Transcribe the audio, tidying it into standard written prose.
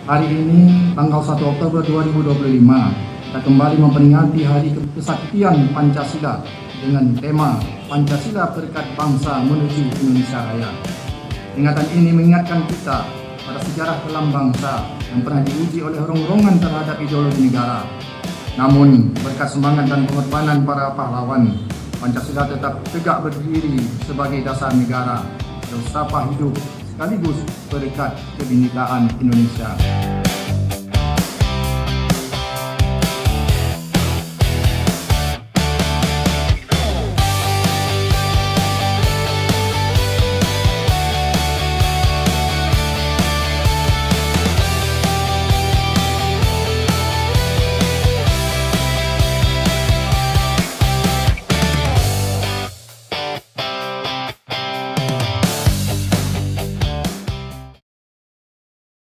Hari ini, tanggal 1 Oktober 2025, kita kembali memperingati Hari Kesaktian Pancasila dengan tema Pancasila Perekat Bangsa Menuju Indonesia Raya. Peringatan ini mengingatkan kita pada sejarah kelam bangsa yang pernah diuji oleh rongrongan terhadap ideologi negara. Namun, berkat semangat dan pengorbanan para pahlawan, Pancasila tetap tegak berdiri sebagai dasar negara, filsafat hidup sekaligus perekat kebinekaan Indonesia.